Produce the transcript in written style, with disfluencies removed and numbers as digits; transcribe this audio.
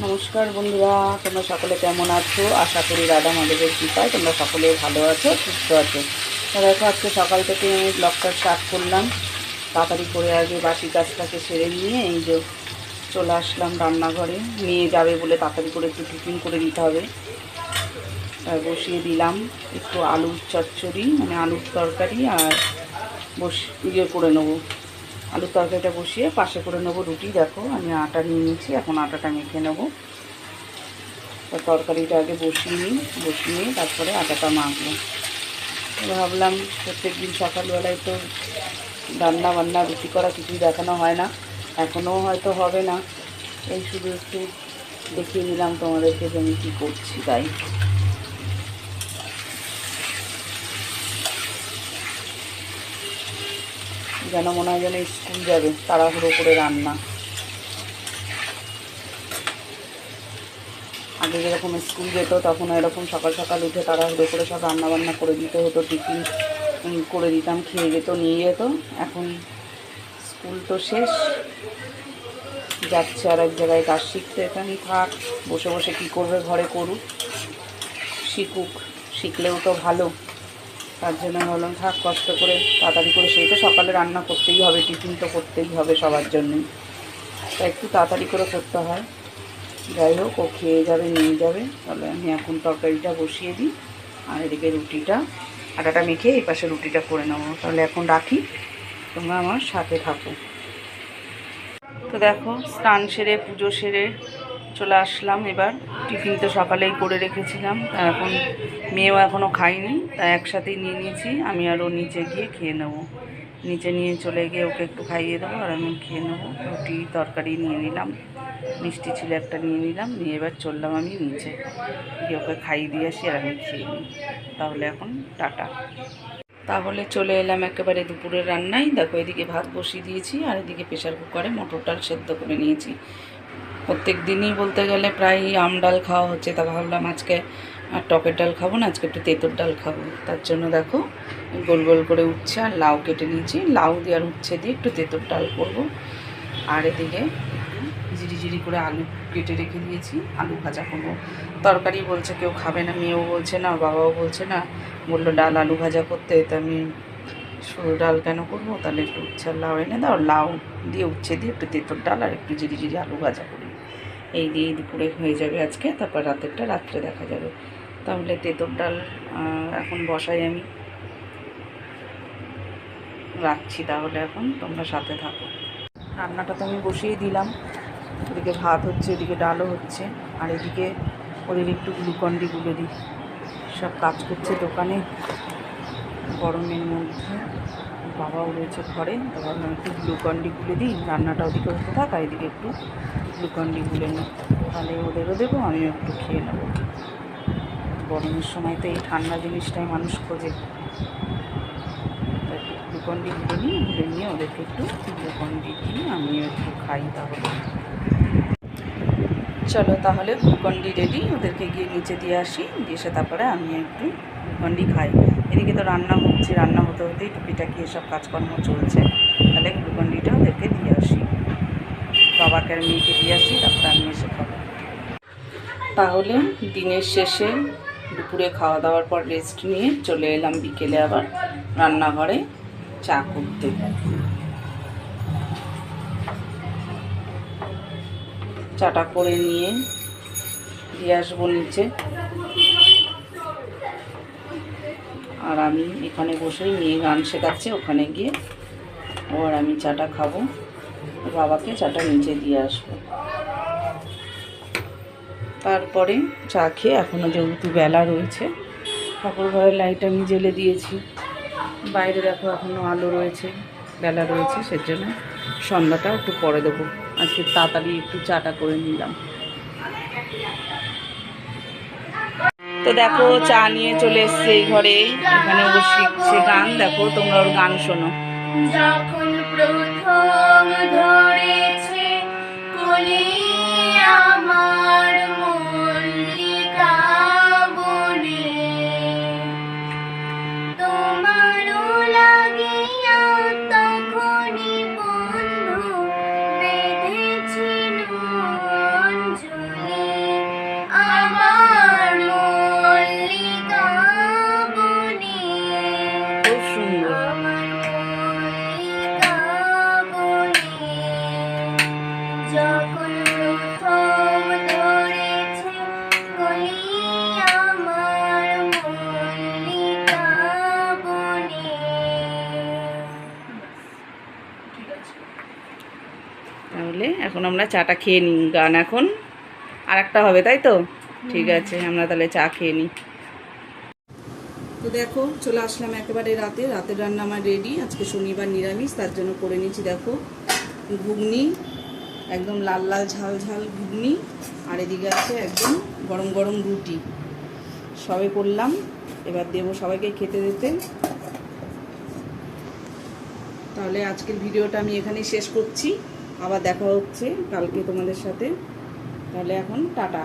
নমস্কার বন্ধুরা, তোমরা সকলে কেমন আছো? আশা করি রাধা মাধবের কৃপায় তোমরা সকলে ভালো আছো, সুস্থ আছো। তো দেখো, আজকে সকাল থেকে আমি ব্লগটা স্টার্ট করলাম। তাড়াতাড়ি করে আগে বাসি কাজটাকে সেরে নিয়ে এই যে চলে আসলাম রান্নাঘরে। নিয়ে যাবে বলে তাড়াতাড়ি করে একটু টিফিন করে দিতে হবে। বসিয়ে দিলাম একটু আলুর চচ্চড়ি, মানে আলুর তরকারি, আর করে নেবো। আলুর তরকারিটা বসিয়ে পাশে করে নেবো রুটি। দেখো আমি আটা নিয়ে নিয়েছি, এখন আটাটা মেখে নেবো। তরকারিটা আগে বসিয়ে তারপরে আটাটা মাখবো। ভাবলাম প্রত্যেক দিন সকালবেলায় তো রান্না বান্না রুটি করা কিছুই দেখানো হয় না, এখনও হয়তো হবে না। এই শুধু একটু দেখিয়ে নিলাম তোমাদেরকে যে আমি কী করছি। তাই যেন মনে হয় যেন স্কুল যাবে, তাড়াহুড়ো করে রান্না। আগে যেরকম স্কুল যেত তখন এরকম সকাল সকাল উঠে তাড়াহুড়ো করে সব রান্নাবান্না করে দিতে হতো, টিফিন করে দিতাম, খেয়ে যেত, নিয়ে যেত। এখন স্কুল তো শেষ, যাচ্ছে আর এক জায়গায় কাজ শিখতে। এখানেই থাক, বসে বসে কী করবে, ঘরে করুক, শিখুক, শিখলেও তো ভালো। তার জন্য ভাবলাম থাক, কষ্ট করে তাড়াতাড়ি করে, সেই তো সকালে রান্না করতেই হবে, টিফিন তো করতেই হবে সবার জন্যই, তাই একটু তাড়াতাড়ি করে করতে হয়। যাই হোক, ও খেয়ে যাবে, নিয়ে যাবে। তাহলে আমি এখন তরকারিটা বসিয়ে দিই, আর এদিকে রুটিটা, আটাটা মেখে এই পাশে রুটিটা করে নেবো। তাহলে এখন রাখি, তোমরা আমার সাথে থাকো। তো দেখো, স্নান সেরে পুজো সেরে চলে আসলাম। এবার টিফিন তো সকালেই করে রেখেছিলাম, তা এখন মেয়েও এখনও খাইনি, তাই একসাথেই নিয়ে নিয়েছি। আমি আরও নিচে গিয়ে খেয়ে নেবো। নিচে নিয়ে চলে গিয়ে ওকে একটু খাইয়ে দেবো, আর আমি খেয়ে নেবো। রুটি তরকারি নিয়ে নিলাম, মিষ্টি ছিল একটা নিয়ে নিলাম, নিয়ে এবার চললাম আমি নিচে গিয়ে ওকে খাইয়ে দিয়ে আসি, আর আমি খেয়ে নিই। তাহলে এখন টাটা। তাহলে চলে এলাম একেবারে দুপুরের রান্নায়। দেখো, এদিকে ভাত বসিয়ে দিয়েছি, আর এদিকে প্রেশার কুকারে মটর ডাল সেদ্ধ করে নিয়েছি। প্রত্যেক দিনই বলতে গেলে প্রায় আম ডাল খাওয়া হচ্ছে, তা ভাবলাম আজকে আর টকের ডাল খাবো না, আজকে একটু তেঁতুর ডাল খাবো। তার জন্য দেখো গোল গোল করে উচ্ছে আর লাউ কেটে নিয়েছি, লাউ দিয়ে আর উচ্ছে দিয়ে একটু তেঁতুর ডাল করবো। আর এদিকে জিরি জিরি করে আলু কেটে রেখে দিয়েছি, আলু ভাজা করবো। তরকারি বলছে কেউ খাবে না, মেয়েও বলছে না, বাবাও বলছে না, বললো ডাল আলু ভাজা করতে। তা আমি শুধু ডাল কেন করবো, তাহলে একটু উচ্ছে আর লাউ এনে দাও, লাউ দিয়ে উচ্ছে দিয়ে একটু তেঁতুর ডাল আর একটু জিরি জিরি আলু ভাজা করি। এই দিয়ে দুপুরে হয়ে যাবে আজকে, তারপর রাতেরটা রাত্রে দেখা যাবে। তাহলে তেঁতুর ডাল এখন বসাই, আমি রাখছি। তাহলে এখন তোমরা সাথে থাকো। রান্নাটা তো আমি বসিয়ে দিলাম, এদিকে ভাত হচ্ছে, এদিকে ডালও হচ্ছে, আর এদিকে ওদের একটু গ্লুকন্ডি গুলে দিই। সব কাজ করছে দোকানে গরমের মধ্যে, বাবাও রয়েছে ঘরে, তো ভাবলাম একটু গ্লুকন্ডি গুলে দিই। রান্নাটা ওদিকে হতে থাক, আর এদিকে একটু গ্লুকন্ডি গুলে নিই, তাহলে ওদেরও দেবো, আমিও একটু খেয়ে নেবো। গরমের সময় তো এই ঠান্ডা জিনিসটাই মানুষ খোঁজে। একটু গ্লুকন্ডি গুলে নিয়ে ওদেরকে একটু গ্লুকন্ডি দিই, আমিও একটু খাই। তাহলে চলো, তাহলে গ্লুকন্ডি রেডি, ওদেরকে গিয়ে নিচে দিয়ে আসি, দিয়ে এসে তারপরে আমি একটু গ্লুকন্ডি খাই। এদিকে তো রান্না হচ্ছে, রান্না হতে হতেই টুকিটাকি এসব কাজকর্ম চলছে। তাহলে গ্লুকন্ডিটা ওদেরকে দিয়ে আসি, বাবাকে আর মেয়েকে দিয়ে আসি, তারপরে আমি এসে খাবো। তাহলে দিনের শেষে দুপুরে খাওয়া দাওয়ার পর রেস্ট নিয়ে চলে এলাম বিকেলে আবার রান্নাঘরে চা করতে। চাটা করে নিয়ে দিয়ে আসবো নিচে, আর আমি এখানে বসেই মেয়ে গান শেখাচ্ছে, ওখানে গিয়ে ও আর আমি চাটা খাবো, বাবাকে চাটা নিচে দিয়ে আসবো। তারপরে চা খেয়ে, এখনও যেহেতু বেলা রয়েছে, ঠাকুর ঘরের লাইট আমি জ্বেলে দিয়েছি, বাইরে দেখো এখনও আলো রয়েছে, বেলা রয়েছে, সেজন্য সন্ধ্যাটা একটু পরে দেবো। আজকে তাড়াতাড়ি একটু চাটা করে নিলাম। তো দেখো, চা নিয়ে চলে এসছে এই ঘরে, এখানে ও শিখছে গান। দেখো তোমরা ওর গান শোনো। যখন প্রথম ধরেছে কলি আমার মল্লিকা বনে, তোমারও লাগিয়া তখনই বন্ধু বেঁধেছিল অঞ্জলি। আমরা চাটা খেয়ে নিই, গান এখন আর একটা হবে, তাই তো? ঠিক আছে, আমরা তাহলে চা খেয়ে নিই। তো দেখো চলে আসলাম একেবারে রাতের রান্না আমার রেডি। আজকে শনিবার নিরামিষ, তার জন্য করে নিচ্ছি দেখো ঘুগনি, একদম লাল লাল ঝাল ঝাল ঘুগনি, আর এদিকে আছে একদম গরম গরম রুটি, সবে করলাম। এবার দেবো সবাইকে খেতে দিতে। তাহলে আজকের ভিডিওটা আমি এখানেই শেষ করছি, আবার দেখা হচ্ছে কালকে তোমাদের সাথে। তাহলে এখন টাটা।